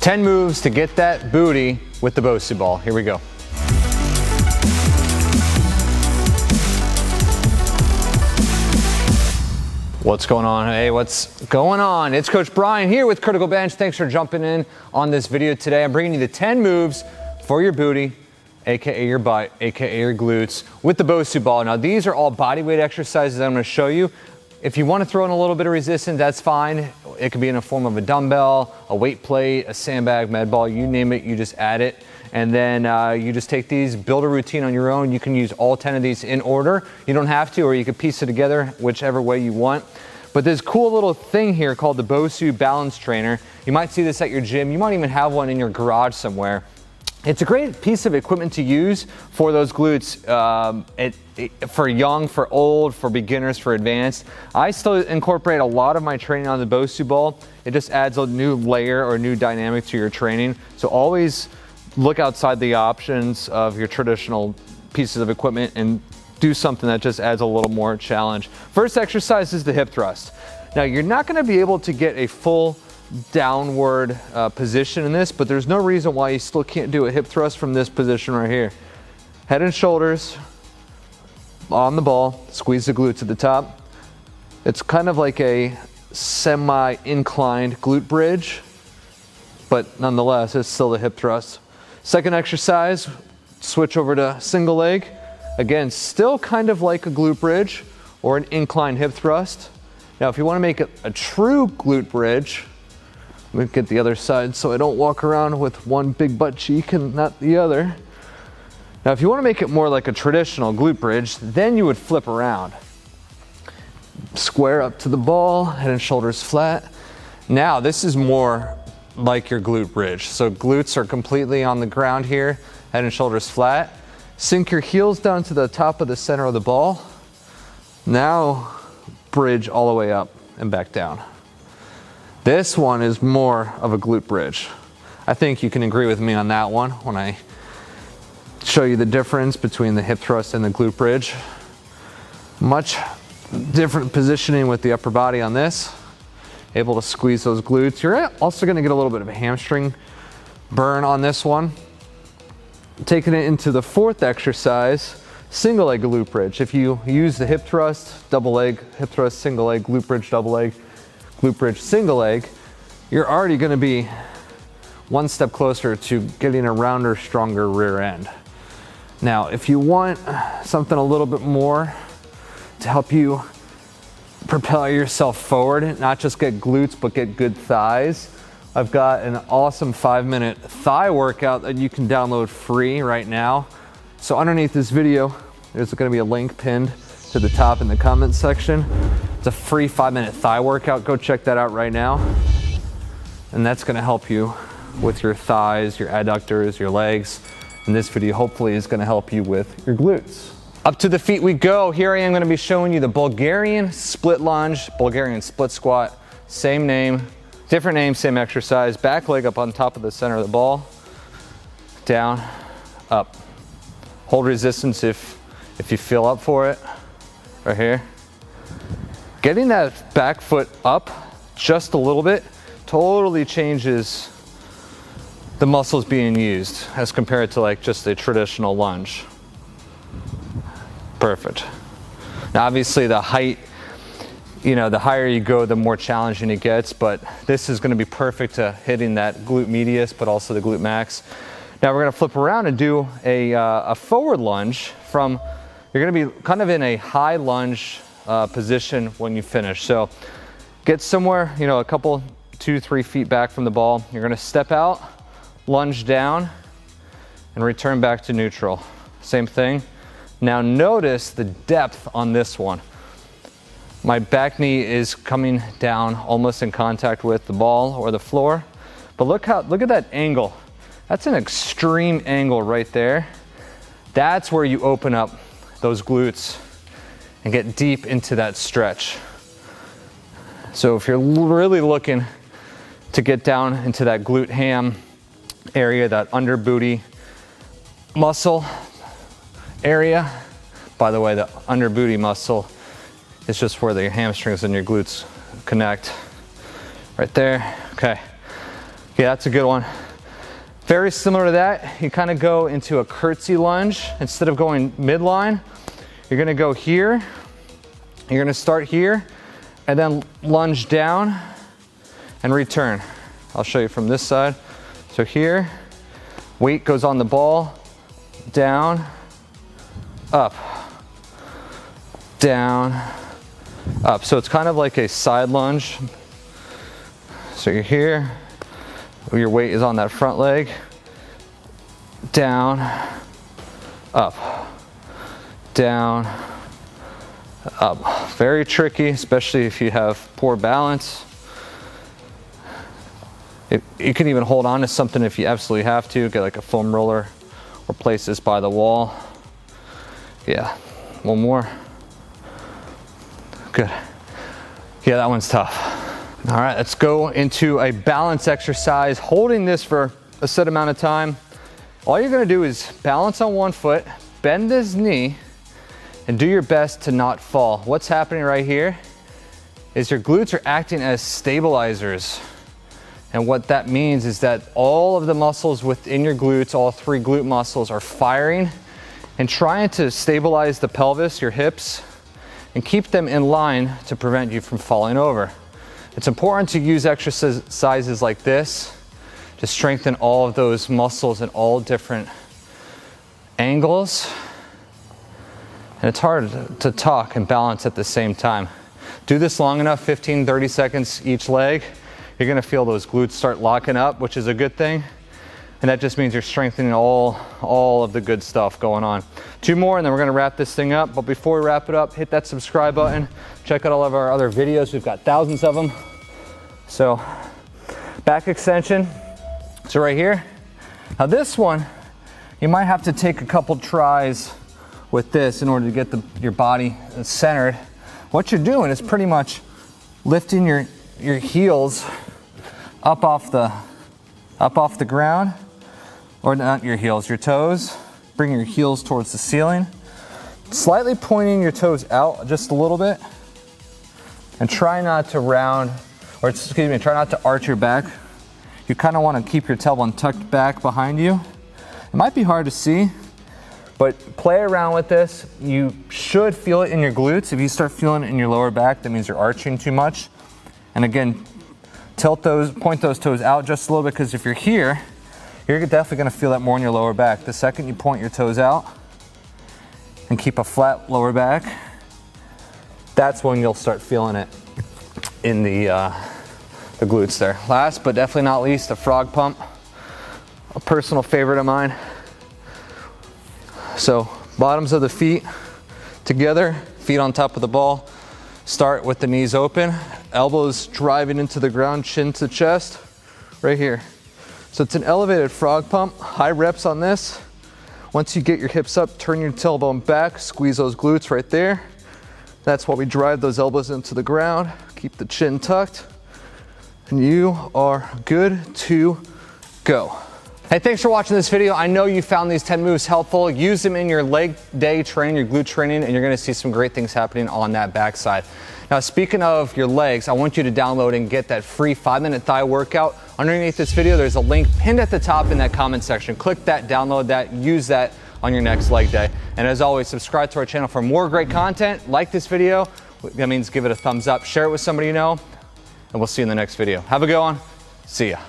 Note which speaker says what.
Speaker 1: 10 moves to get that booty with the BOSU ball. Here we go. What's going on? Hey, what's going on? It's Coach Brian here with Criticalbench. Thanks for jumping in on this video today. I'm bringing you the 10 moves for your booty, aka your butt, aka your glutes, with the BOSU ball. Now, these are all bodyweight exercises I'm going to show you. If you want to throw in a little bit of resistance, that's fine. It could be in the form of a dumbbell, a weight plate, a sandbag, med ball, you name it, you just add it. And then you just take these, build a routine on your own. You can use all 10 of these in order. You don't have to, or you can piece it together whichever way you want. But there's a cool little thing here called the BOSU balance trainer. You might see this at your gym. You might even have one in your garage somewhere. It's a great piece of equipment to use for those glutes, for young, for old, for beginners, for advanced. I still incorporate a lot of my training on the BOSU ball. It just adds a new layer or new dynamic to your training. So always look outside the options of your traditional pieces of equipment and do something that just adds a little more challenge. First exercise is the hip thrust. Now, you're not going to be able to get a full downward position in this, but there's no reason why you still can't do a hip thrust from this position right here. Head and shoulders on the ball, squeeze the glutes at the top. It's kind of like a semi-inclined glute bridge, but nonetheless, it's still a hip thrust. Second exercise, switch over to single leg. Again, still kind of like a glute bridge or an inclined hip thrust. Now, if you want to make it a true glute bridge, let me get the other side so I don't walk around with one big butt cheek and not the other. Now, if you want to make it more like a traditional glute bridge, then you would flip around. Square up to the ball, head and shoulders flat. Now, this is more like your glute bridge. So glutes are completely on the ground here, head and shoulders flat. Sink your heels down to the top of the center of the ball. Now, bridge all the way up and back down. This one is more of a glute bridge. I think you can agree with me on that one when I show you the difference between the hip thrust and the glute bridge. Much different positioning with the upper body on this. Able to squeeze those glutes. You're also going to get a little bit of a hamstring burn on this one. Taking it into the fourth exercise, single leg glute bridge. If you use the hip thrust, double leg, hip thrust, single leg, glute bridge, double leg, glute bridge, single leg, you're already going to be one step closer to getting a rounder, stronger rear end. Now, if you want something a little bit more to help you propel yourself forward, not just get glutes, but get good thighs, I've got an awesome 5-minute thigh workout that you can download free right now. So underneath this video, there's going to be a link pinned to the top in the comments section. It's a free 5-minute thigh workout. Go check that out right now. And that's going to help you with your thighs, your adductors, your legs. And this video hopefully is going to help you with your glutes. Up to the feet we go. Here I am going to be showing you the Bulgarian split lunge, Bulgarian split squat. Same name, different name, same exercise. Back leg up on top of the center of the ball. Down, up. Hold resistance if you feel up for it. Right here. Getting that back foot up just a little bit totally changes the muscles being used as compared to like just a traditional lunge. Perfect. Now obviously the height, you know, the higher you go, the more challenging it gets, but this is going to be perfect to hitting that glute medius, but also the glute max. Now we're going to flip around and do a forward lunge from, you're going to be kind of in a high lunge position when you finish. So get somewhere, you know, a couple, 2-3 feet back from the ball. You're going to step out, lunge down, and return back to neutral. Same thing. Now notice the depth on this one. My back knee is coming down almost in contact with the ball or the floor. But look at that angle. That's an extreme angle right there. That's where you open up those glutes and get deep into that stretch. So if you're really looking to get down into that glute ham area, that under booty muscle area. By the way, the under booty muscle is just where the hamstrings and your glutes connect. Right there. Okay. Yeah, that's a good one. Very similar to that, you kind of go into a curtsy lunge. Instead of going midline, you're gonna go here. You're gonna start here and then lunge down and return. I'll show you from this side. So here, weight goes on the ball, down, up, down, up. So it's kind of like a side lunge. So you're here, your weight is on that front leg, down, up, down, up. Very tricky, especially if you have poor balance. You can even hold on to something if you absolutely have to, get like a foam roller or place this by the wall. Yeah, one more. Good. Yeah, that one's tough. All right, let's go into a balance exercise, holding this for a set amount of time. All you're gonna do is balance on one foot, bend this knee, and do your best to not fall. What's happening right here is your glutes are acting as stabilizers. And what that means is that all of the muscles within your glutes, all three glute muscles, are firing and trying to stabilize the pelvis, your hips, and keep them in line to prevent you from falling over. It's important to use exercises like this to strengthen all of those muscles in all different angles. And it's hard to talk and balance at the same time. Do this long enough, 15, 30 seconds each leg. You're gonna feel those glutes start locking up, which is a good thing. And that just means you're strengthening all of the good stuff going on. 2 more and then we're gonna wrap this thing up. But before we wrap it up, hit that subscribe button. Check out all of our other videos. We've got thousands of them. So, back extension. So right here. Now this one, you might have to take a couple tries with this in order to get your body centered. What you're doing is pretty much lifting your heels up off the ground, or not your heels, your toes. Bring your heels towards the ceiling. Slightly pointing your toes out just a little bit, and try not to try not to arch your back. You kind of want to keep your tailbone tucked back behind you. It might be hard to see, but play around with this. You should feel it in your glutes. If you start feeling it in your lower back, that means you're arching too much. And again, point those toes out just a little bit, because if you're here, you're definitely gonna feel that more in your lower back. The second you point your toes out and keep a flat lower back, that's when you'll start feeling it in the glutes there. Last but definitely not least, the frog pump, a personal favorite of mine. So bottoms of the feet together, feet on top of the ball. Start with the knees open, elbows driving into the ground, chin to chest, right here. So it's an elevated frog pump, high reps on this. Once you get your hips up, turn your tailbone back, squeeze those glutes right there. That's why we drive those elbows into the ground, keep the chin tucked, and you are good to go. Hey, thanks for watching this video. I know you found these 10 moves helpful. Use them in your leg day training, your glute training, and you're gonna see some great things happening on that backside. Now, speaking of your legs, I want you to download and get that free 5-minute thigh workout. Underneath this video, there's a link pinned at the top in that comment section. Click that, download that, use that on your next leg day. And as always, subscribe to our channel for more great content. Like this video, that means give it a thumbs up, share it with somebody you know, and we'll see you in the next video. Have a good one. See ya.